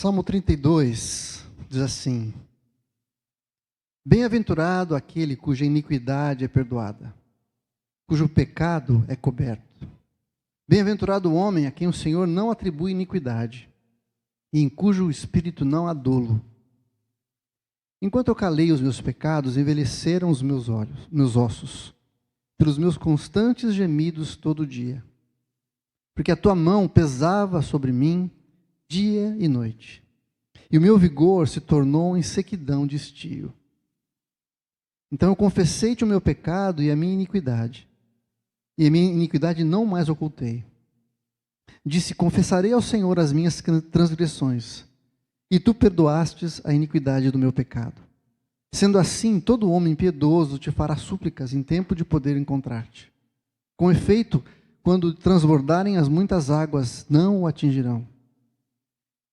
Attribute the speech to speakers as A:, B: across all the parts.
A: Salmo 32 diz assim: Bem-aventurado aquele cuja iniquidade é perdoada, cujo pecado é coberto. Bem-aventurado o homem a quem o Senhor não atribui iniquidade, e em cujo espírito não há dolo. Enquanto eu calei os meus pecados, envelheceram os meus ossos, pelos meus constantes gemidos todo dia. Porque a tua mão pesava sobre mim dia e noite, e o meu vigor se tornou em sequidão de estio. Então eu confessei-te o meu pecado e a minha iniquidade não mais ocultei. Disse: confessarei ao Senhor as minhas transgressões, e tu perdoastes a iniquidade do meu pecado. Sendo assim, todo homem piedoso te fará súplicas em tempo de poder encontrar-te. Com efeito, quando transbordarem as muitas águas, não o atingirão.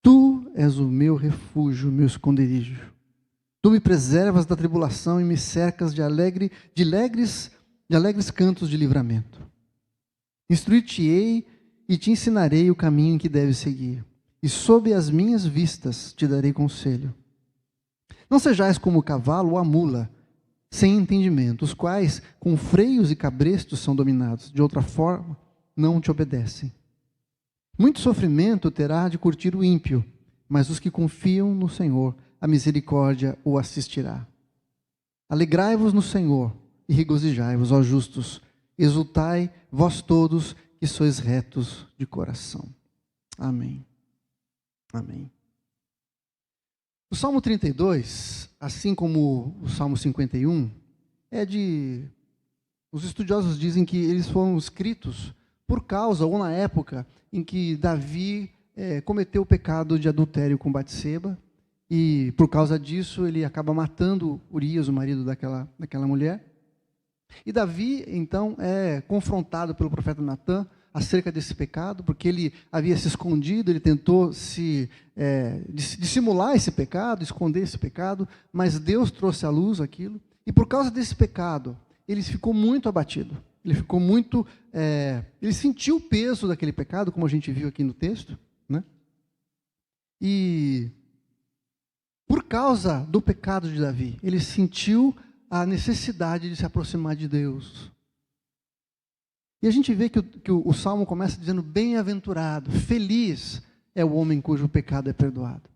A: Tu és o meu refúgio, meu esconderijo. Tu me preservas da tribulação e me cercas de alegres cantos de livramento. Instruir-te-ei e te ensinarei o caminho que deves seguir, e sob as minhas vistas te darei conselho. Não sejais como o cavalo ou a mula, sem entendimento, os quais com freios e cabrestos são dominados, de outra forma não te obedecem. Muito sofrimento terá de curtir o ímpio, mas os que confiam no Senhor, a misericórdia o assistirá. Alegrai-vos no Senhor e regozijai-vos, ó justos, exultai, vós todos que sois retos de coração. Amém. Amém. O Salmo 32, assim como o Salmo 51, os estudiosos dizem que eles foram escritos por causa, ou na época, em que Davi cometeu o pecado de adultério com Batseba, e por causa disso ele acaba matando Urias, o marido daquela mulher. E Davi, então, é confrontado pelo profeta Natã acerca desse pecado, porque ele havia se escondido, ele tentou dissimular esse pecado, esconder esse pecado, mas Deus trouxe à luz aquilo, e por causa desse pecado, ele ficou muito abatido, ele sentiu o peso daquele pecado, como a gente viu aqui no texto, né? E por causa do pecado de Davi, ele sentiu a necessidade de se aproximar de Deus. E a gente vê que o Salmo começa dizendo: bem-aventurado, feliz é o homem cujo pecado é perdoado.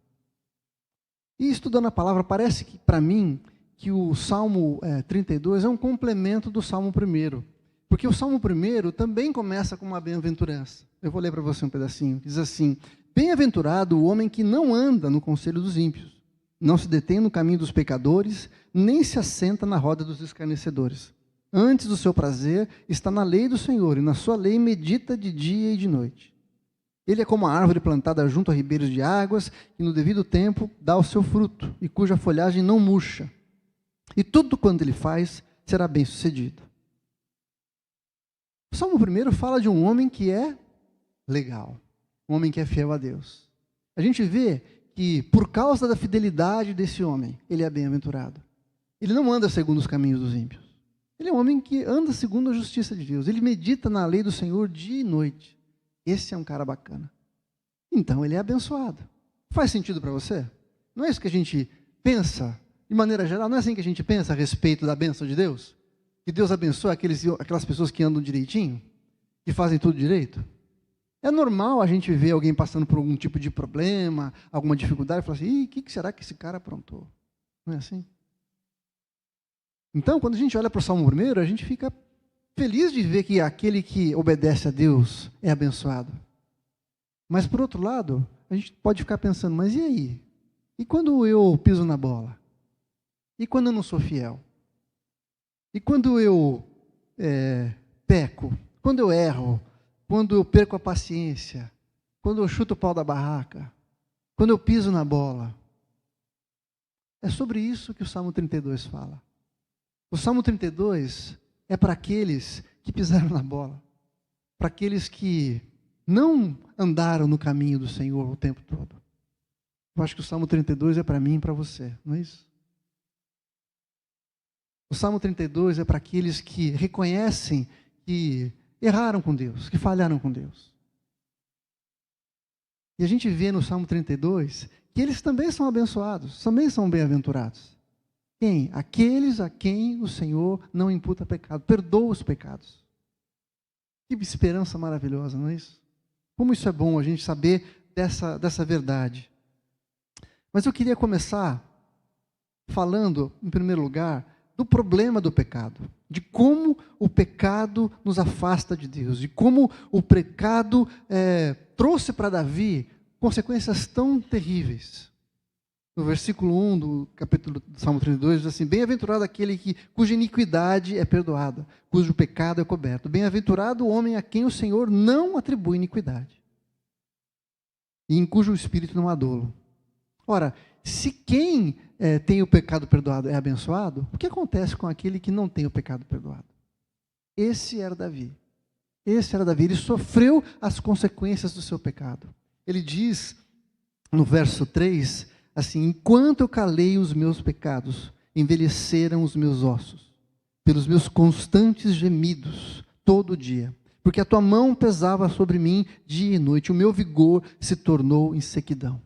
A: E estudando a palavra, parece que, para mim, que o Salmo 32 é um complemento do Salmo 1. Porque o Salmo 1 também começa com uma bem-aventurança. Eu vou ler para você um pedacinho. Diz assim: bem-aventurado o homem que não anda no conselho dos ímpios, não se detém no caminho dos pecadores, nem se assenta na roda dos escarnecedores. Antes do seu prazer está na lei do Senhor, e na sua lei medita de dia e de noite. Ele é como a árvore plantada junto a ribeiros de águas, que no devido tempo dá o seu fruto, e cuja folhagem não murcha. E tudo quanto ele faz será bem sucedido. O Salmo 1 fala de um homem que é legal, um homem que é fiel a Deus. A gente vê que por causa da fidelidade desse homem, ele é bem-aventurado. Ele não anda segundo os caminhos dos ímpios. Ele é um homem que anda segundo a justiça de Deus. Ele medita na lei do Senhor dia e noite. Esse é um cara bacana. Então ele é abençoado. Faz sentido para você? Não é isso que a gente pensa, de maneira geral? Não é assim que a gente pensa a respeito da bênção de Deus? Que Deus abençoa aquelas pessoas que andam direitinho? Que fazem tudo direito? É normal a gente ver alguém passando por algum tipo de problema, alguma dificuldade, e falar assim: o que será que esse cara aprontou? Não é assim? Então, quando a gente olha para o Salmo 1, a gente fica feliz de ver que aquele que obedece a Deus é abençoado. Mas, por outro lado, a gente pode ficar pensando: mas e aí? E quando eu piso na bola? E quando eu não sou fiel? E quando eu peco? Quando eu erro? Quando eu perco a paciência? Quando eu chuto o pau da barraca? Quando eu piso na bola? É sobre isso que o Salmo 32 fala. O Salmo 32 é para aqueles que pisaram na bola, para aqueles que não andaram no caminho do Senhor o tempo todo. Eu acho que o Salmo 32 é para mim e para você, não é isso? O Salmo 32 é para aqueles que reconhecem que erraram com Deus, que falharam com Deus. E a gente vê no Salmo 32 que eles também são abençoados, também são bem-aventurados. Quem? Aqueles a quem o Senhor não imputa pecado, perdoa os pecados. Que esperança maravilhosa, não é isso? Como isso é bom a gente saber dessa verdade. Mas eu queria começar falando, em primeiro lugar, do problema do pecado, de como o pecado nos afasta de Deus, de como o pecado trouxe para Davi consequências tão terríveis. No versículo 1 do capítulo do Salmo 32, diz assim: bem-aventurado aquele cuja iniquidade é perdoada, cujo pecado é coberto. Bem-aventurado o homem a quem o Senhor não atribui iniquidade, e em cujo espírito não há dolo. Ora, se quem tem o pecado perdoado é abençoado, o que acontece com aquele que não tem o pecado perdoado? Esse era Davi. Ele sofreu as consequências do seu pecado. Ele diz, no verso 3, assim: enquanto eu calei os meus pecados, envelheceram os meus ossos, pelos meus constantes gemidos, todo dia. Porque a tua mão pesava sobre mim dia e noite, o meu vigor se tornou em sequidão.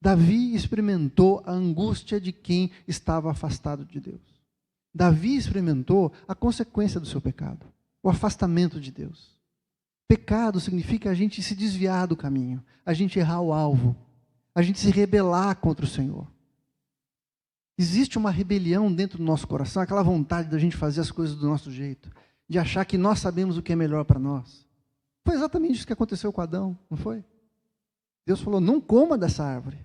A: Davi experimentou a angústia de quem estava afastado de Deus. Davi experimentou a consequência do seu pecado, o afastamento de Deus. Pecado significa a gente se desviar do caminho, a gente errar o alvo, a gente se rebelar contra o Senhor. Existe uma rebelião dentro do nosso coração, aquela vontade da gente fazer as coisas do nosso jeito, de achar que nós sabemos o que é melhor para nós. Foi exatamente isso que aconteceu com Adão, não foi? Deus falou: não coma dessa árvore.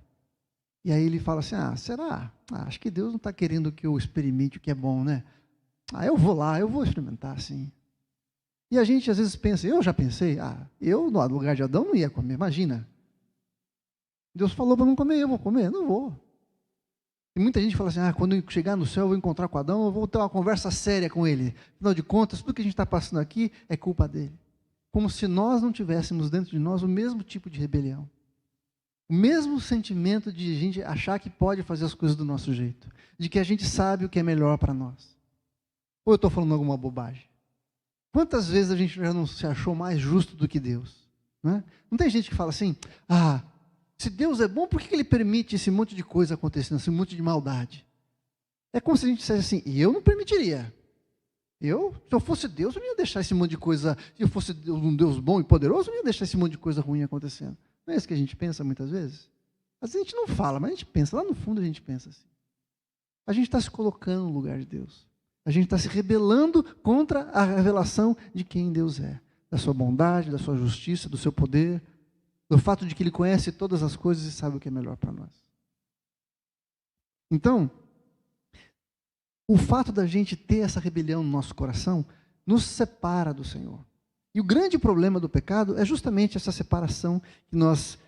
A: E aí ele fala assim: será? Acho que Deus não está querendo que eu experimente o que é bom, né? Eu vou lá, eu vou experimentar, sim. E a gente às vezes pensa, eu já pensei, eu no lugar de Adão não ia comer, imagina. Deus falou para não comer, eu vou comer? Não vou. E muita gente fala assim: quando eu chegar no céu eu vou encontrar com Adão, eu vou ter uma conversa séria com ele. Afinal de contas, tudo que a gente está passando aqui é culpa dele. Como se nós não tivéssemos dentro de nós o mesmo tipo de rebelião. O mesmo sentimento de a gente achar que pode fazer as coisas do nosso jeito. De que a gente sabe o que é melhor para nós. Ou eu estou falando alguma bobagem? Quantas vezes a gente já não se achou mais justo do que Deus? Não tem gente que fala assim: se Deus é bom, por que Ele permite esse monte de coisa acontecendo, esse monte de maldade? É como se a gente dissesse assim: e eu não permitiria. Se eu fosse Deus, eu não ia deixar esse monte de coisa. Se eu fosse um Deus bom e poderoso, eu não ia deixar esse monte de coisa ruim acontecendo. Não é isso que a gente pensa muitas vezes? Às vezes a gente não fala, mas a gente pensa. Lá no fundo a gente pensa assim. A gente está se colocando no lugar de Deus. A gente está se rebelando contra a revelação de quem Deus é. Da sua bondade, da sua justiça, do seu poder. Do fato de que Ele conhece todas as coisas e sabe o que é melhor para nós. Então, o fato da gente ter essa rebelião no nosso coração nos separa do Senhor. E o grande problema do pecado é justamente essa separação que nós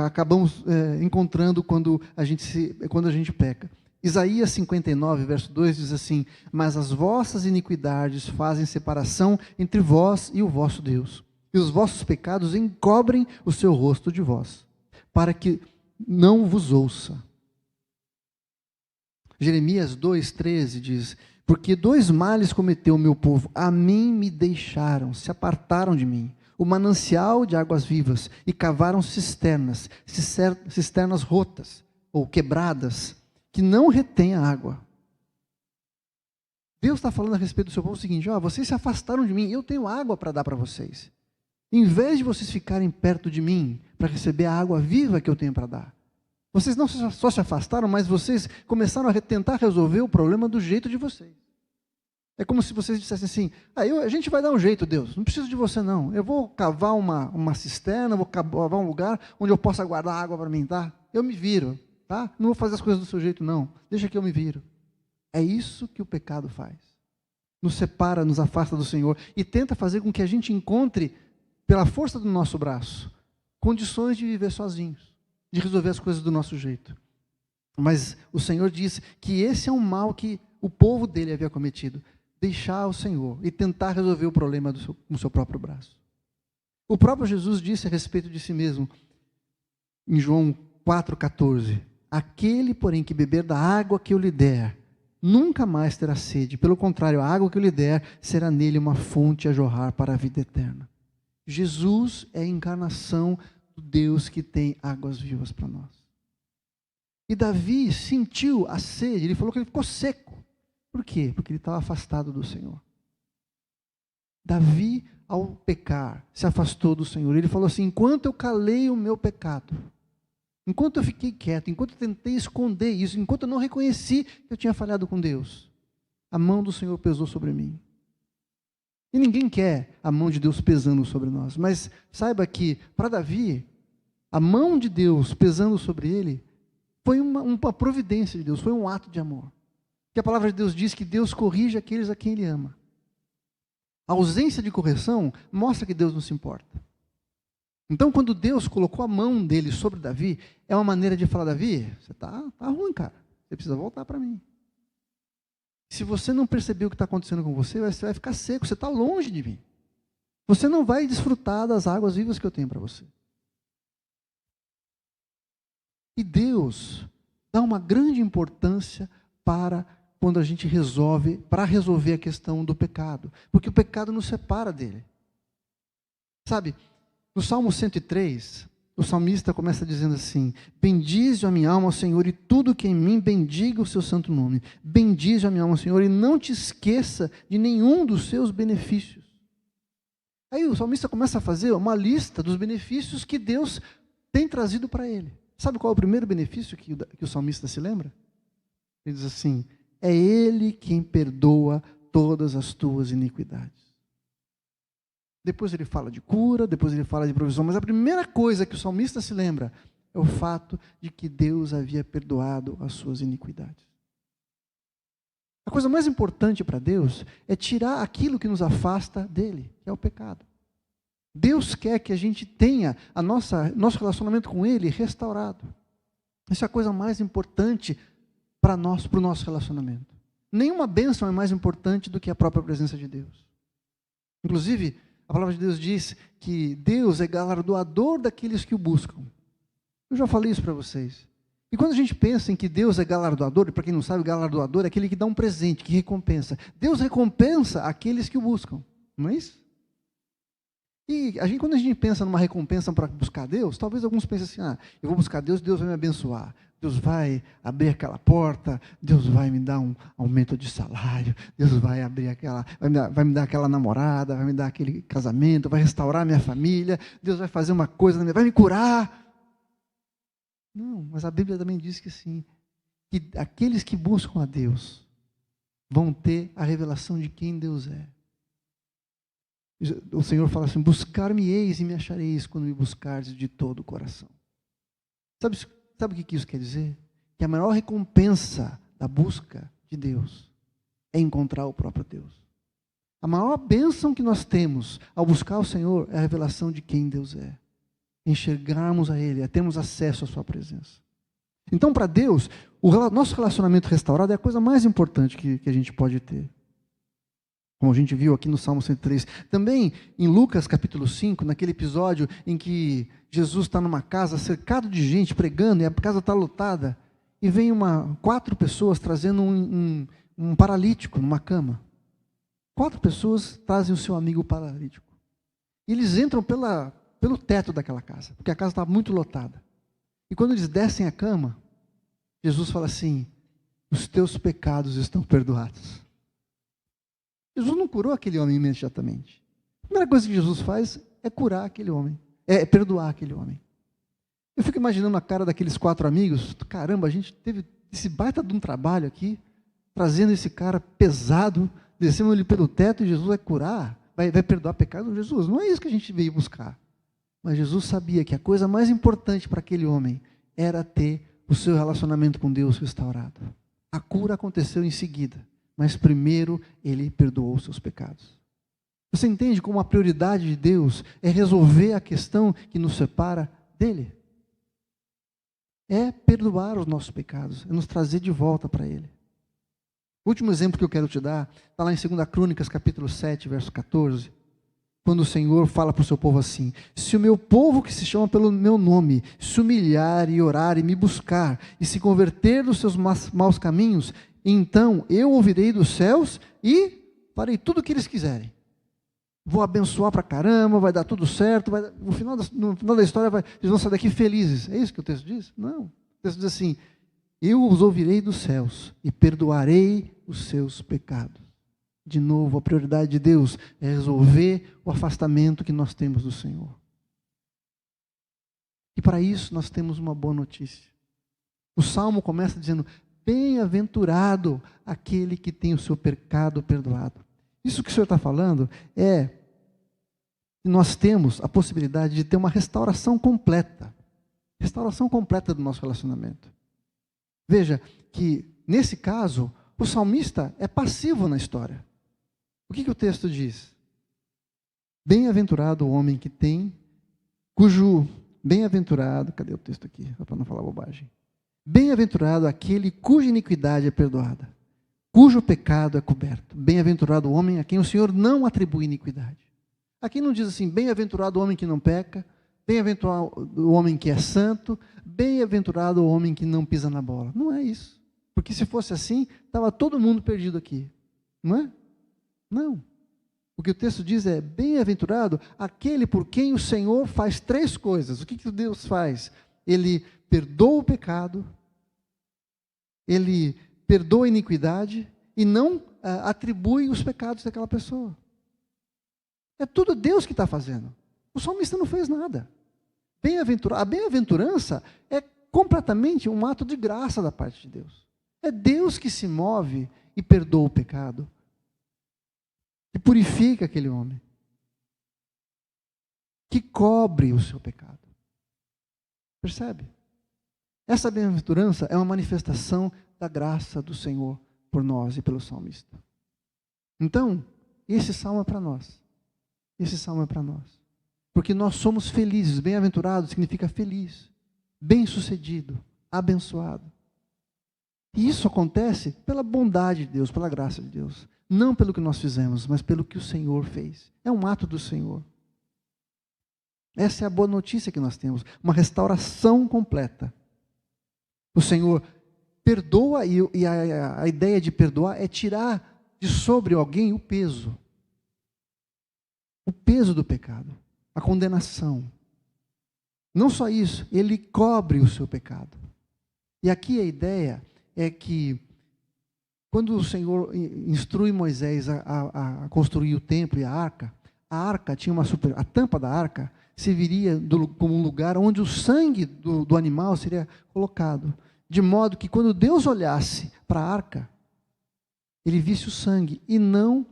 A: acabamos encontrando quando a gente peca. Isaías 59, verso 2 diz assim: mas as vossas iniquidades fazem separação entre vós e o vosso Deus, e os vossos pecados encobrem o seu rosto de vós, para que não vos ouça. Jeremias 2,13 diz: porque dois males cometeu o meu povo, a mim me deixaram, se apartaram de mim, o manancial de águas vivas, e cavaram cisternas rotas, ou quebradas, que não retêm a água. Deus está falando a respeito do seu povo o seguinte: vocês se afastaram de mim, eu tenho água para dar para vocês. Em vez de vocês ficarem perto de mim, para receber a água viva que eu tenho para dar, vocês não só se afastaram, mas vocês começaram a tentar resolver o problema do jeito de vocês. É como se vocês dissessem assim: a gente vai dar um jeito, Deus, não preciso de você não. Eu vou cavar uma cisterna, vou cavar um lugar onde eu possa guardar água para mim, tá? Eu me viro, tá? Não vou fazer as coisas do seu jeito não, deixa que eu me viro. É isso que o pecado faz. Nos separa, nos afasta do Senhor e tenta fazer com que a gente encontre, pela força do nosso braço, condições de viver sozinhos, de resolver as coisas do nosso jeito. Mas o Senhor disse que esse é um mal que o povo dele havia cometido: deixar o Senhor e tentar resolver o problema com o seu próprio braço. O próprio Jesus disse a respeito de si mesmo, em João 4,14: aquele, porém, que beber da água que eu lhe der, nunca mais terá sede. Pelo contrário, a água que eu lhe der será nele uma fonte a jorrar para a vida eterna. Jesus é a encarnação do Deus que tem águas vivas para nós. E Davi sentiu a sede, ele falou que ele ficou seco. Por quê? Porque ele estava afastado do Senhor. Davi, ao pecar, se afastou do Senhor. Ele falou assim: enquanto eu calei o meu pecado, enquanto eu fiquei quieto, enquanto eu tentei esconder isso, enquanto eu não reconheci que eu tinha falhado com Deus, a mão do Senhor pesou sobre mim. E ninguém quer a mão de Deus pesando sobre nós, mas saiba que, para Davi, a mão de Deus pesando sobre ele foi uma providência de Deus, foi um ato de amor. Que a palavra de Deus diz que Deus corrige aqueles a quem Ele ama. A ausência de correção mostra que Deus não se importa. Então, quando Deus colocou a mão dele sobre Davi, é uma maneira de falar: Davi, você tá ruim, cara. Você precisa voltar para mim. Se você não perceber o que está acontecendo com você vai ficar seco, você está longe de mim. Você não vai desfrutar das águas vivas que eu tenho para você. E Deus dá uma grande importância para quando a gente resolver a questão do pecado. Porque o pecado nos separa dele. Sabe, no Salmo 103, o salmista começa dizendo assim: bendize a minha alma ao Senhor, e tudo que em mim bendiga o seu santo nome. Bendize a minha alma ao Senhor, e não te esqueça de nenhum dos seus benefícios. Aí o salmista começa a fazer uma lista dos benefícios que Deus tem trazido para ele. Sabe qual é o primeiro benefício que o salmista se lembra? Ele diz assim: é Ele quem perdoa todas as tuas iniquidades. Depois ele fala de cura, depois ele fala de provisão, mas a primeira coisa que o salmista se lembra é o fato de que Deus havia perdoado as suas iniquidades. A coisa mais importante para Deus é tirar aquilo que nos afasta dele, que é o pecado. Deus quer que a gente tenha nosso relacionamento com Ele restaurado. Essa é a coisa mais importante para o nosso relacionamento. Nenhuma bênção é mais importante do que a própria presença de Deus. Inclusive, a palavra de Deus diz que Deus é galardoador daqueles que o buscam. Eu já falei isso para vocês. E quando a gente pensa em que Deus é galardoador, e para quem não sabe, galardoador é aquele que dá um presente, que recompensa. Deus recompensa aqueles que o buscam, não é isso? E quando a gente pensa numa recompensa para buscar Deus, talvez alguns pensem assim: eu vou buscar Deus, Deus vai me abençoar. Deus vai abrir aquela porta, Deus vai me dar um aumento de salário, Deus vai abrir vai me dar aquela namorada, vai me dar aquele casamento, vai restaurar minha família, Deus vai fazer uma coisa, vai me curar. Não, mas a Bíblia também diz que sim, que aqueles que buscam a Deus vão ter a revelação de quem Deus é. O Senhor fala assim: buscar-me-eis e me achareis quando me buscardes de todo o coração. Sabe o que isso quer dizer? Que a maior recompensa da busca de Deus é encontrar o próprio Deus. A maior bênção que nós temos ao buscar o Senhor é a revelação de quem Deus é. Enxergarmos a Ele, termos acesso à sua presença. Então, para Deus, o nosso relacionamento restaurado é a coisa mais importante que a gente pode ter. Como a gente viu aqui no Salmo 103. Também em Lucas capítulo 5, naquele episódio em que Jesus está numa casa cercado de gente pregando e a casa está lotada, e vem 4 pessoas trazendo um paralítico numa cama. 4 pessoas trazem o seu amigo paralítico. E eles entram pelo teto daquela casa, porque a casa estava muito lotada. E quando eles descem a cama, Jesus fala assim: os teus pecados estão perdoados. Jesus não curou aquele homem imediatamente. A primeira coisa que Jesus faz é curar aquele homem, é perdoar aquele homem. Eu fico imaginando a cara daqueles 4 amigos: caramba, a gente teve esse baita de um trabalho aqui, trazendo esse cara pesado, descendo ele pelo teto, e Jesus vai curar, vai perdoar pecado. Jesus, não é isso que a gente veio buscar. Mas Jesus sabia que a coisa mais importante para aquele homem era ter o seu relacionamento com Deus restaurado. A cura aconteceu em seguida, mas primeiro ele perdoou os seus pecados. Você entende como a prioridade de Deus é resolver a questão que nos separa dele? É perdoar os nossos pecados, é nos trazer de volta para Ele. O último exemplo que eu quero te dar está lá em 2 Crônicas, capítulo 7, verso 14, quando o Senhor fala para o seu povo assim: se o meu povo que se chama pelo meu nome se humilhar e orar e me buscar e se converter dos seus maus caminhos, então eu ouvirei dos céus e farei tudo o que eles quiserem. Vou abençoar para caramba, vai dar tudo certo, no final da história eles vão sair daqui felizes. É isso que o texto diz? Não. O texto diz assim: Eu os ouvirei dos céus e perdoarei os seus pecados. De novo, a prioridade de Deus é resolver o afastamento que nós temos do Senhor. E para isso nós temos uma boa notícia. O Salmo começa dizendo: bem-aventurado aquele que tem o seu pecado perdoado. Isso que o Senhor está falando é que nós temos a possibilidade de ter uma restauração completa do nosso relacionamento. Veja que, nesse caso, o salmista é passivo na história. O que o texto diz? Bem-aventurado o homem que tem, cadê o texto aqui? Só para não falar bobagem. Bem-aventurado aquele cuja iniquidade é perdoada, cujo pecado é coberto. Bem-aventurado o homem a quem o Senhor não atribui iniquidade. Aqui não diz assim, bem-aventurado o homem que não peca, bem-aventurado o homem que é santo, bem-aventurado o homem que não pisa na bola. Não é isso. Porque se fosse assim, estava todo mundo perdido aqui. Não é? Não. O que o texto diz é, bem-aventurado aquele por quem o Senhor faz 3 coisas. O que Deus faz? Ele perdoa o pecado, Ele perdoa a iniquidade e não atribui os pecados daquela pessoa. É tudo Deus que está fazendo. O salmista não fez nada. A bem-aventurança é completamente um ato de graça da parte de Deus. É Deus que se move e perdoa o pecado. Que purifica aquele homem. Que cobre o seu pecado. Percebe? Essa bem-aventurança é uma manifestação da graça do Senhor por nós e pelo salmista. Então, esse salmo é para nós. Esse salmo é para nós. Porque nós somos felizes. Bem-aventurado significa feliz, bem-sucedido, abençoado. E isso acontece pela bondade de Deus, pela graça de Deus. Não pelo que nós fizemos, mas pelo que o Senhor fez. É um ato do Senhor. Essa é a boa notícia que nós temos. Uma restauração completa. O Senhor perdoa, e a ideia de perdoar é tirar de sobre alguém o peso. O peso do pecado. A condenação. Não só isso, Ele cobre o seu pecado. E aqui a ideia é que, quando o Senhor instrui Moisés a construir o templo e a arca tinha a tampa da arca serviria como um lugar onde o sangue do animal seria colocado. De modo que quando Deus olhasse para a arca, Ele visse o sangue e não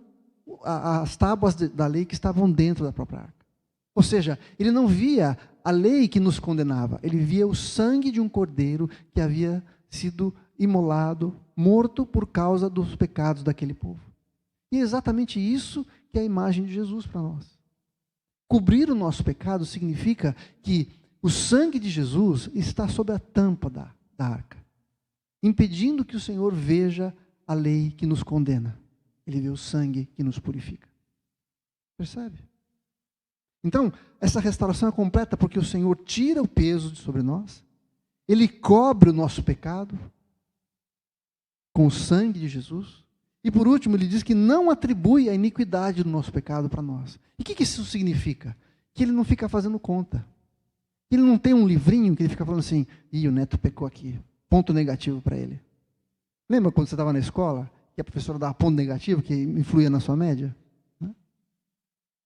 A: as tábuas da lei que estavam dentro da própria arca. Ou seja, Ele não via a lei que nos condenava, Ele via o sangue de um cordeiro que havia sido imolado, morto por causa dos pecados daquele povo. E é exatamente isso que é a imagem de Jesus para nós. Cobrir o nosso pecado significa que o sangue de Jesus está sobre a tampa da arca, impedindo que o Senhor veja a lei que nos condena. Ele vê o sangue que nos purifica. Percebe? Então, essa restauração é completa porque o Senhor tira o peso de sobre nós, Ele cobre o nosso pecado com o sangue de Jesus, e por último Ele diz que não atribui a iniquidade do nosso pecado para nós. E o que isso significa? Que Ele não fica fazendo conta. Ele não tem um livrinho que Ele fica falando assim, o Neto pecou aqui, ponto negativo para ele. Lembra quando você estava na escola, que a professora dava ponto negativo, que influía na sua média?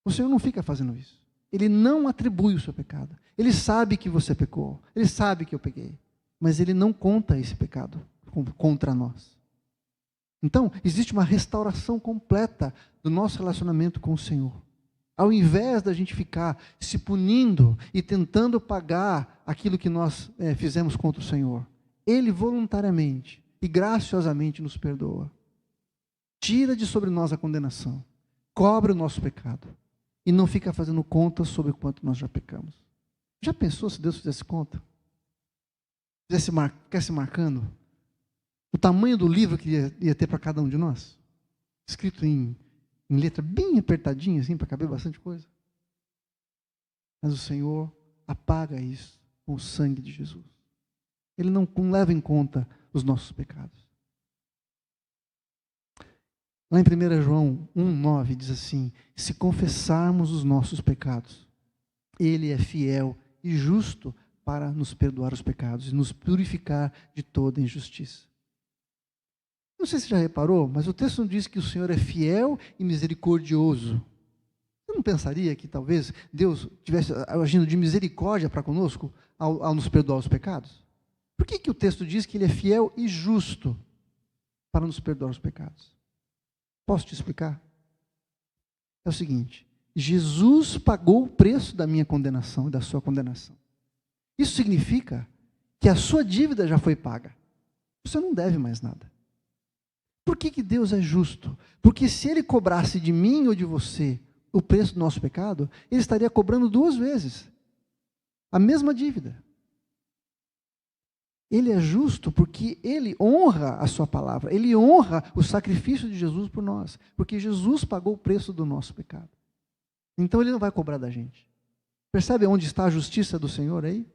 A: O Senhor não fica fazendo isso. Ele não atribui o seu pecado. Ele sabe que você pecou. Ele sabe que eu peguei. Mas Ele não conta esse pecado contra nós. Então, existe uma restauração completa do nosso relacionamento com o Senhor. Ao invés da gente ficar se punindo e tentando pagar aquilo que nós fizemos contra o Senhor, Ele voluntariamente e graciosamente nos perdoa. Tira de sobre nós a condenação. Cobre o nosso pecado. E não fica fazendo contas sobre o quanto nós já pecamos. Já pensou se Deus fizesse conta? Ficasse marcando o tamanho do livro que ia ter para cada um de nós? Escrito em letra bem apertadinha, assim, para caber bastante coisa. Mas o Senhor apaga isso com o sangue de Jesus. Ele não leva em conta os nossos pecados. Lá em 1 João 1,9 diz assim: se confessarmos os nossos pecados, Ele é fiel e justo para nos perdoar os pecados e nos purificar de toda injustiça. Não sei se você já reparou, mas o texto não diz que o Senhor é fiel e misericordioso. Você não pensaria que talvez Deus estivesse agindo de misericórdia para conosco ao nos perdoar os pecados? Por que o texto diz que Ele é fiel e justo para nos perdoar os pecados? Posso te explicar? É o seguinte: Jesus pagou o preço da minha condenação e da sua condenação. Isso significa que a sua dívida já foi paga. Você não deve mais nada. Por que Deus é justo? Porque se Ele cobrasse de mim ou de você o preço do nosso pecado, Ele estaria cobrando 2 vezes a mesma dívida. Ele é justo porque Ele honra a sua palavra, Ele honra o sacrifício de Jesus por nós, porque Jesus pagou o preço do nosso pecado. Então Ele não vai cobrar da gente. Percebe onde está a justiça do Senhor aí?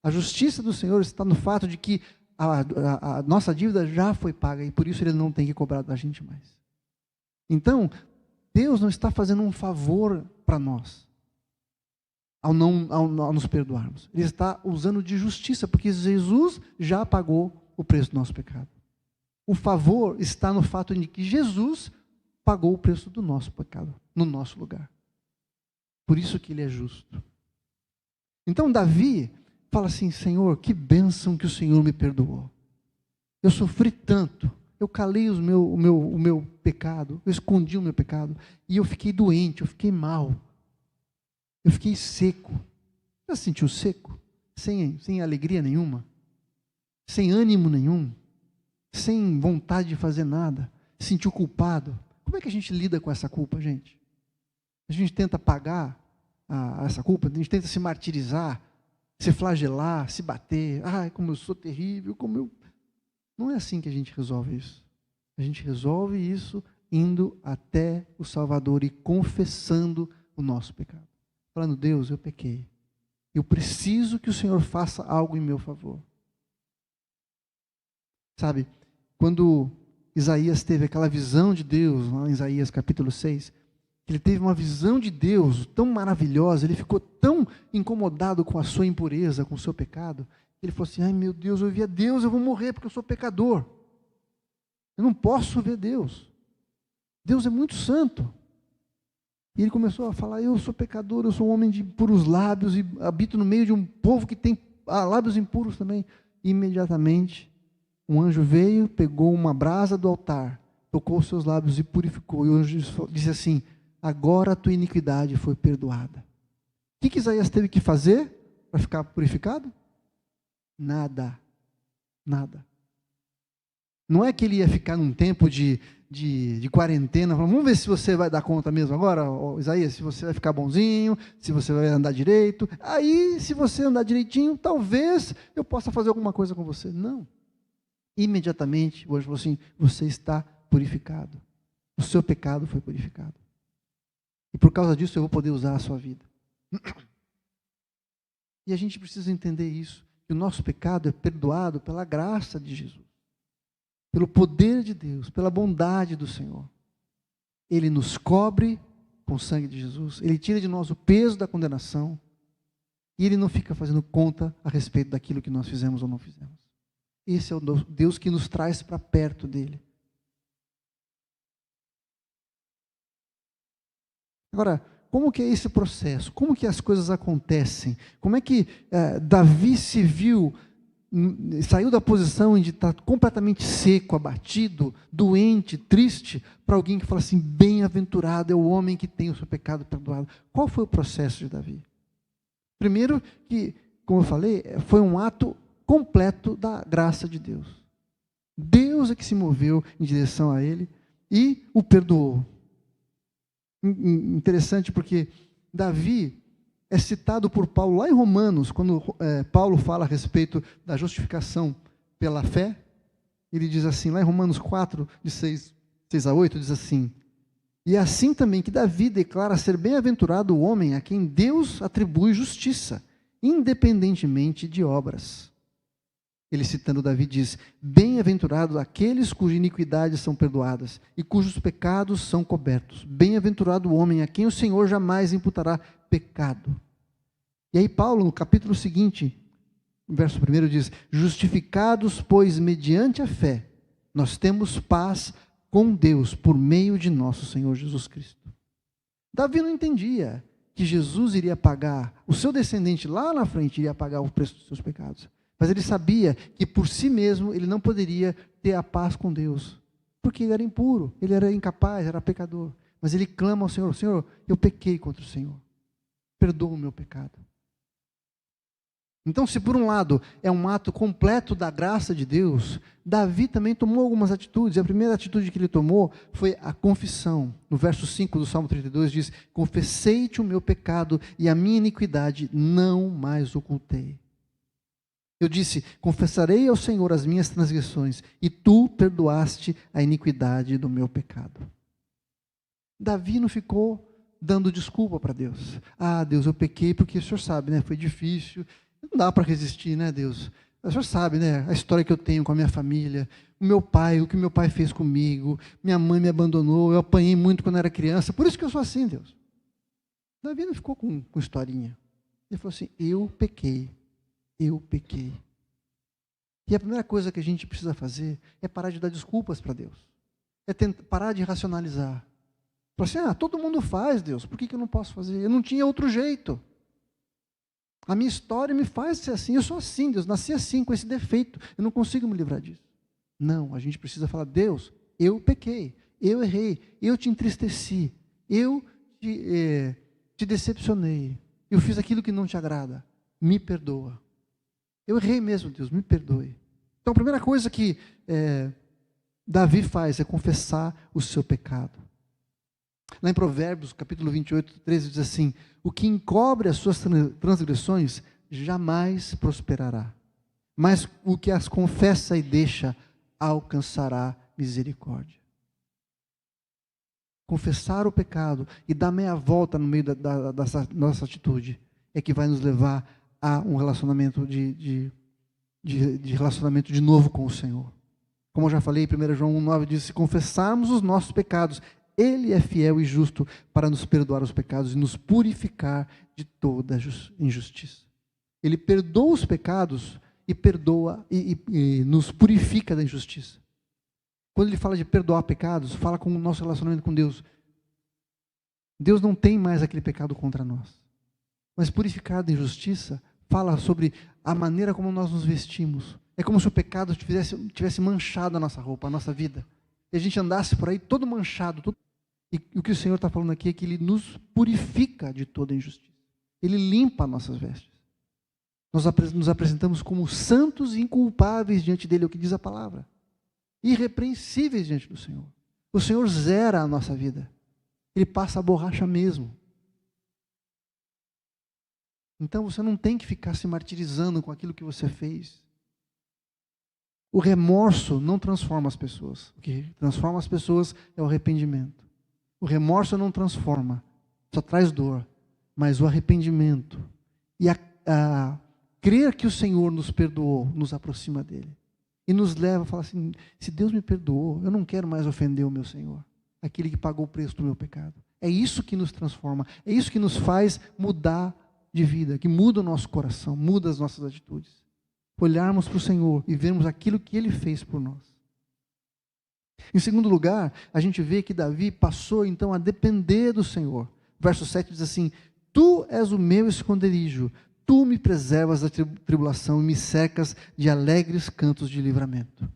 A: A justiça do Senhor está no fato de que a nossa dívida já foi paga e por isso Ele não tem que cobrar da gente mais. Então, Deus não está fazendo um favor para nós ao nos perdoarmos. Ele está usando de justiça, porque Jesus já pagou o preço do nosso pecado. O favor está no fato de que Jesus pagou o preço do nosso pecado, no nosso lugar. Por isso que Ele é justo. Então Davi fala assim: Senhor, que bênção que o Senhor me perdoou. Eu sofri tanto, eu calei o meu pecado, eu escondi o meu pecado, e eu fiquei doente, eu fiquei mal. Eu fiquei seco. Já se sentiu seco? Sem alegria nenhuma? Sem ânimo nenhum? Sem vontade de fazer nada? Se sentiu culpado? Como é que a gente lida com essa culpa, gente? A gente tenta pagar essa culpa, a gente tenta se martirizar, se flagelar, se bater. Ai, como eu sou terrível, como eu... Não é assim que a gente resolve isso. A gente resolve isso indo até o Salvador e confessando o nosso pecado. Falando: Deus, eu pequei. Eu preciso que o Senhor faça algo em meu favor. Sabe, quando Isaías teve aquela visão de Deus, lá em Isaías capítulo 6, ele teve uma visão de Deus tão maravilhosa, ele ficou tão incomodado com a sua impureza, com o seu pecado, ele falou assim: ai meu Deus, eu vi a Deus, eu vou morrer porque eu sou pecador. Eu não posso ver Deus. Deus é muito santo. E ele começou a falar: eu sou pecador, eu sou um homem de puros lábios e habito no meio de um povo que tem lábios impuros também. E imediatamente um anjo veio, pegou uma brasa do altar, tocou os seus lábios e purificou. E o anjo disse assim: agora a tua iniquidade foi perdoada. O que Isaías teve que fazer para ficar purificado? Nada. Nada. Não é que ele ia ficar num tempo de quarentena, vamos ver se você vai dar conta mesmo agora, Isaías, se você vai ficar bonzinho, se você vai andar direito. Aí, se você andar direitinho, talvez eu possa fazer alguma coisa com você. Não. Imediatamente, o anjo falou assim: você está purificado. O seu pecado foi purificado. E por causa disso eu vou poder usar a sua vida. E a gente precisa entender isso, que o nosso pecado é perdoado pela graça de Jesus. Pelo poder de Deus, pela bondade do Senhor. Ele nos cobre com o sangue de Jesus, Ele tira de nós o peso da condenação, e Ele não fica fazendo conta a respeito daquilo que nós fizemos ou não fizemos. Esse é o Deus que nos traz para perto dEle. Agora, como que é esse processo? Como que as coisas acontecem? Como é que Davi se viu... saiu da posição de estar completamente seco, abatido, doente, triste, para alguém que fala assim: bem-aventurado é o homem que tem o seu pecado perdoado. Qual foi o processo de Davi? Primeiro que, como eu falei, foi um ato completo da graça de Deus. Deus é que se moveu em direção a ele e o perdoou. Interessante porque Davi é citado por Paulo lá em Romanos, quando Paulo fala a respeito da justificação pela fé. Ele diz assim, lá em Romanos 4, de 6 a 8, diz assim: e é assim também que Davi declara ser bem-aventurado o homem a quem Deus atribui justiça, independentemente de obras. Ele, citando Davi, diz: bem-aventurados aqueles cujas iniquidades são perdoadas e cujos pecados são cobertos. Bem-aventurado o homem a quem o Senhor jamais imputará pecado. E aí Paulo, no capítulo seguinte, O verso 1 diz: justificados, pois, mediante a fé, nós temos paz com Deus por meio de nosso Senhor Jesus Cristo. Davi não entendia que Jesus iria pagar, o seu descendente lá na frente iria pagar o preço dos seus pecados. Mas ele sabia que por si mesmo ele não poderia ter a paz com Deus, porque ele era impuro, ele era incapaz, era pecador. Mas ele clama ao Senhor: Senhor, eu pequei contra o Senhor, perdoa o meu pecado. Então, se por um lado é um ato completo da graça de Deus, Davi também tomou algumas atitudes. A primeira atitude que ele tomou foi a confissão. No verso 5 do Salmo 32 diz: confessei-te o meu pecado e a minha iniquidade não mais ocultei. Eu disse: confessarei ao Senhor as minhas transgressões, e tu perdoaste a iniquidade do meu pecado. Davi não ficou dando desculpa para Deus. Ah, Deus, eu pequei porque o Senhor sabe, né? Foi difícil. Não dá para resistir, né, Deus? O Senhor sabe, né? A história que eu tenho com a minha família, o meu pai, o que meu pai fez comigo, minha mãe me abandonou, eu apanhei muito quando era criança, por isso que eu sou assim, Deus. Davi não ficou com historinha. Ele falou assim: eu pequei. Eu pequei. E a primeira coisa que a gente precisa fazer é parar de dar desculpas para Deus. É parar de racionalizar. Falar assim: todo mundo faz, Deus, por que eu não posso fazer? Eu não tinha outro jeito. A minha história me faz ser assim, eu sou assim, Deus, nasci assim, com esse defeito, eu não consigo me livrar disso. Não, a gente precisa falar: Deus, eu pequei, eu errei, eu te entristeci, eu te decepcionei, eu fiz aquilo que não te agrada, me perdoa. Eu errei mesmo, Deus, me perdoe. Então a primeira coisa que Davi faz é confessar o seu pecado. Lá em Provérbios, capítulo 28, 13, diz assim: o que encobre as suas transgressões jamais prosperará, mas o que as confessa e deixa alcançará misericórdia. Confessar o pecado e dar meia volta no meio da nossa atitude é que vai nos levar a um relacionamento de relacionamento de novo com o Senhor. Como eu já falei, 1 João 1,9 diz: se confessarmos os nossos pecados, Ele é fiel e justo para nos perdoar os pecados e nos purificar de toda injustiça. Ele perdoa os pecados e perdoa e nos purifica da injustiça. Quando ele fala de perdoar pecados, fala com o nosso relacionamento com Deus. Deus não tem mais aquele pecado contra nós. Mas purificar da injustiça fala sobre a maneira como nós nos vestimos. É como se o pecado tivesse manchado a nossa roupa, a nossa vida. E a gente andasse por aí todo manchado. E o que o Senhor está falando aqui é que Ele nos purifica de toda injustiça. Ele limpa nossas vestes. Nós nos apresentamos como santos e inculpáveis diante dEle, é o que diz a palavra. Irrepreensíveis diante do Senhor. O Senhor zera a nossa vida. Ele passa a borracha mesmo. Então você não tem que ficar se martirizando com aquilo que você fez. O remorso não transforma as pessoas. O que transforma as pessoas é o arrependimento. O remorso não transforma, só traz dor. Mas o arrependimento e a crer que o Senhor nos perdoou, nos aproxima dEle. E nos leva a falar assim: se Deus me perdoou, eu não quero mais ofender o meu Senhor, aquele que pagou o preço do meu pecado. É isso que nos transforma, é isso que nos faz mudar de vida, que muda o nosso coração, muda as nossas atitudes. Olharmos para o Senhor e vermos aquilo que Ele fez por nós. Em segundo lugar, a gente vê que Davi passou então a depender do Senhor. Verso 7 diz assim: tu és o meu esconderijo, tu me preservas da tribulação e me cercas de alegres cantos de livramento.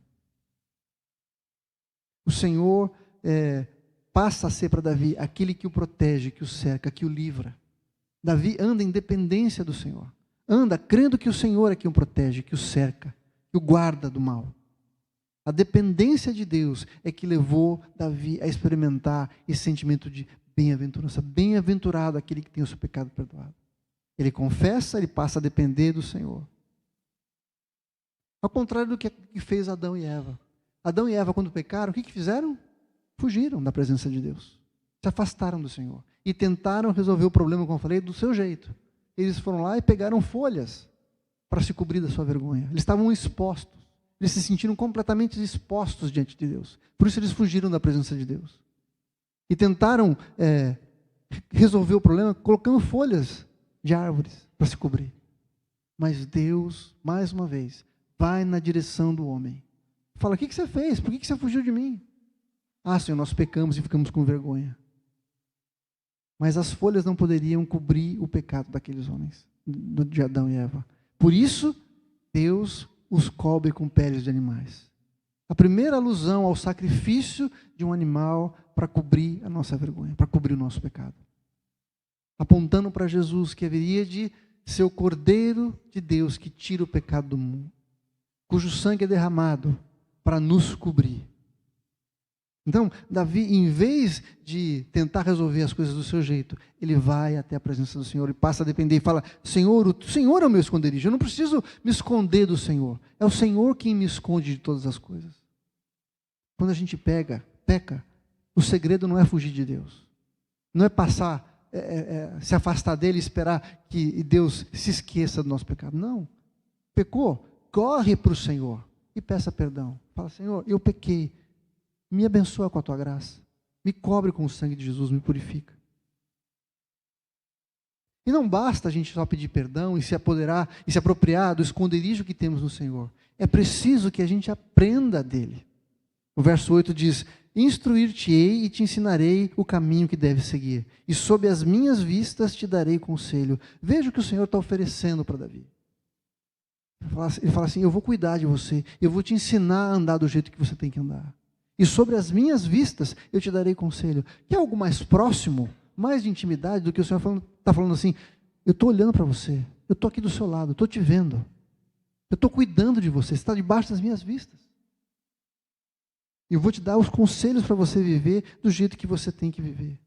A: O Senhor passa a ser para Davi aquele que o protege, que o cerca, que o livra. Davi anda em dependência do Senhor. Anda crendo que o Senhor é quem o protege, que o cerca, que o guarda do mal. A dependência de Deus é que levou Davi a experimentar esse sentimento de bem-aventurança. Bem-aventurado aquele que tem o seu pecado perdoado. Ele confessa, ele passa a depender do Senhor. Ao contrário do que fez Adão e Eva. Adão e Eva, quando pecaram, o que fizeram? Fugiram da presença de Deus. Se afastaram do Senhor. E tentaram resolver o problema, como eu falei, do seu jeito. Eles foram lá e pegaram folhas para se cobrir da sua vergonha. Eles estavam expostos. Eles se sentiram completamente expostos diante de Deus. Por isso eles fugiram da presença de Deus. E tentaram resolver o problema colocando folhas de árvores para se cobrir. Mas Deus, mais uma vez, vai na direção do homem. Fala, o que você fez? Por que você fugiu de mim? Ah, Senhor, nós pecamos e ficamos com vergonha. Mas as folhas não poderiam cobrir o pecado daqueles homens, de Adão e Eva. Por isso, Deus os cobre com peles de animais. A primeira alusão ao sacrifício de um animal para cobrir a nossa vergonha, para cobrir o nosso pecado. Apontando para Jesus, que haveria de ser o Cordeiro de Deus que tira o pecado do mundo, cujo sangue é derramado para nos cobrir. Então, Davi, em vez de tentar resolver as coisas do seu jeito, ele vai até a presença do Senhor e passa a depender e fala, Senhor, o Senhor é o meu esconderijo, eu não preciso me esconder do Senhor, é o Senhor quem me esconde de todas as coisas. Quando a gente peca, o segredo não é fugir de Deus, não é passar, se afastar dele e esperar que Deus se esqueça do nosso pecado, não. Pecou, corre para o Senhor e peça perdão, fala, Senhor, eu pequei, me abençoa com a tua graça. Me cobre com o sangue de Jesus, me purifica. E não basta a gente só pedir perdão e se apoderar e se apropriar do esconderijo que temos no Senhor. É preciso que a gente aprenda dele. O verso 8 diz, instruir-te-ei e te ensinarei o caminho que deves seguir. E sob as minhas vistas te darei conselho. Veja o que o Senhor está oferecendo para Davi. Ele fala assim, eu vou cuidar de você. Eu vou te ensinar a andar do jeito que você tem que andar. E sobre as minhas vistas eu te darei conselho. Quer algo mais próximo, mais de intimidade do que o Senhor está falando assim, eu estou olhando para você, eu estou aqui do seu lado, eu estou te vendo, eu estou cuidando de você, você está debaixo das minhas vistas. Eu vou te dar os conselhos para você viver do jeito que você tem que viver.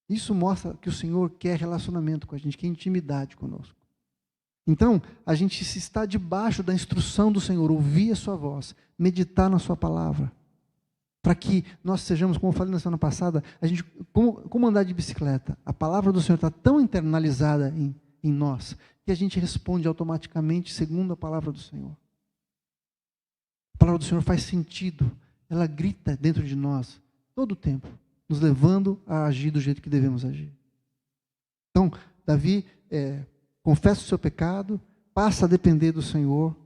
A: Isso mostra que o Senhor quer relacionamento com a gente, quer intimidade conosco. Então, a gente se está debaixo da instrução do Senhor, ouvir a sua voz, meditar na sua palavra, para que nós sejamos, como eu falei na semana passada, a gente, como andar de bicicleta, a palavra do Senhor está tão internalizada em nós, que a gente responde automaticamente segundo a palavra do Senhor. A palavra do Senhor faz sentido, ela grita dentro de nós, todo o tempo, nos levando a agir do jeito que devemos agir. Então, Davi confessa o seu pecado, passa a depender do Senhor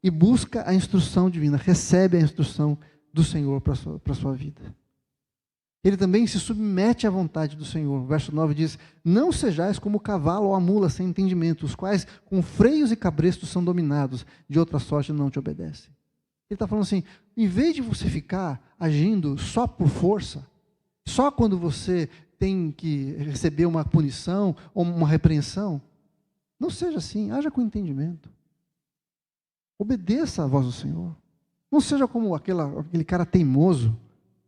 A: e busca a instrução divina, recebe a instrução do Senhor para a sua vida. Ele também se submete à vontade do Senhor. O verso 9 diz, não sejais como o cavalo ou a mula sem entendimento, os quais com freios e cabrestos são dominados, de outra sorte não te obedecem. Ele está falando assim, em vez de você ficar agindo só por força, só quando você tem que receber uma punição ou uma repreensão, não seja assim, haja com entendimento. Obedeça à voz do Senhor. Não seja como aquele cara teimoso,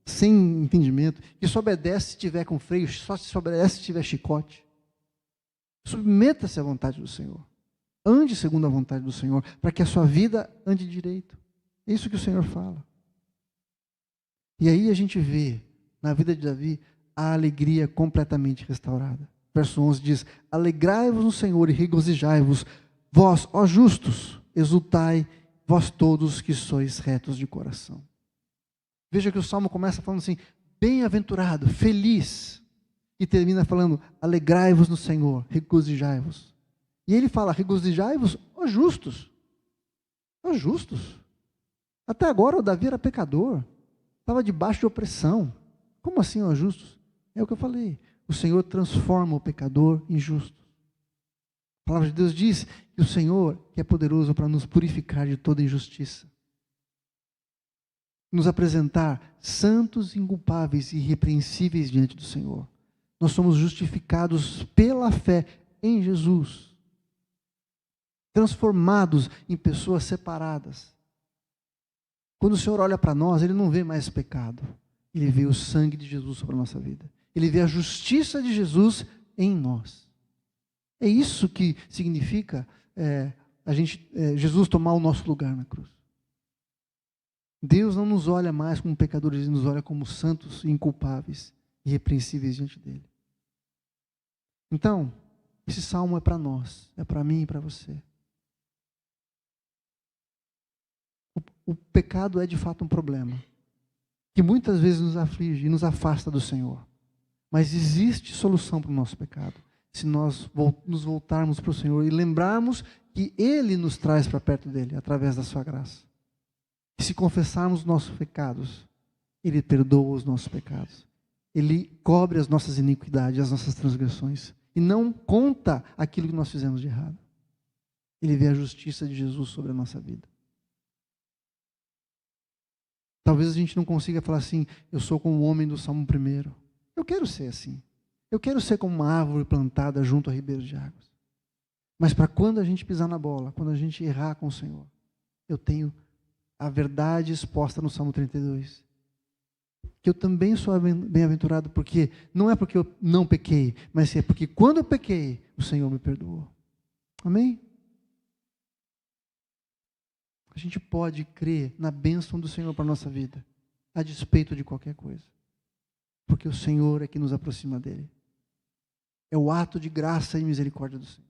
A: sem entendimento, que só obedece se tiver com freio, só se obedece se tiver chicote. Submeta-se à vontade do Senhor. Ande segundo a vontade do Senhor, para que a sua vida ande direito. É isso que o Senhor fala. E aí a gente vê, na vida de Davi, a alegria completamente restaurada. Verso 11 diz, alegrai-vos no Senhor e regozijai-vos, vós, ó justos, exultai, vós todos que sois retos de coração. Veja que o Salmo começa falando assim, bem-aventurado, feliz, e termina falando, alegrai-vos no Senhor, regozijai-vos. E ele fala, regozijai-vos, ó justos. Ó justos. Até agora o Davi era pecador, estava debaixo de opressão. Como assim, ó justos? É o que eu falei. O Senhor transforma o pecador em justo. A palavra de Deus diz que o Senhor é poderoso para nos purificar de toda injustiça. Nos apresentar santos, inculpáveis e irrepreensíveis diante do Senhor. Nós somos justificados pela fé em Jesus. Transformados em pessoas separadas. Quando o Senhor olha para nós, Ele não vê mais pecado. Ele vê o sangue de Jesus sobre a nossa vida. Ele vê a justiça de Jesus em nós. É isso que significa Jesus tomar o nosso lugar na cruz. Deus não nos olha mais como pecadores, Ele nos olha como santos e inculpáveis, irrepreensíveis diante dEle. Então, esse salmo é para nós, é para mim e para você. O pecado é de fato um problema, que muitas vezes nos aflige e nos afasta do Senhor. Mas existe solução para o nosso pecado. se nós nos voltarmos para o Senhor e lembrarmos que Ele nos traz para perto dEle, através da sua graça. E se confessarmos os nossos pecados, Ele perdoa os nossos pecados. Ele cobre as nossas iniquidades, as nossas transgressões. E não conta aquilo que nós fizemos de errado. Ele vê a justiça de Jesus sobre a nossa vida. Talvez a gente não consiga falar assim, eu sou como o homem do Salmo 1. Eu quero ser assim. Eu quero ser como uma árvore plantada junto a ribeiros de águas. Mas para quando a gente pisar na bola, quando a gente errar com o Senhor, eu tenho a verdade exposta no Salmo 32. Que eu também sou bem-aventurado, porque não é porque eu não pequei, mas é porque quando eu pequei, o Senhor me perdoou. Amém? A gente pode crer na bênção do Senhor para a nossa vida, a despeito de qualquer coisa. Porque o Senhor é que nos aproxima dele. É o ato de graça e misericórdia do Senhor.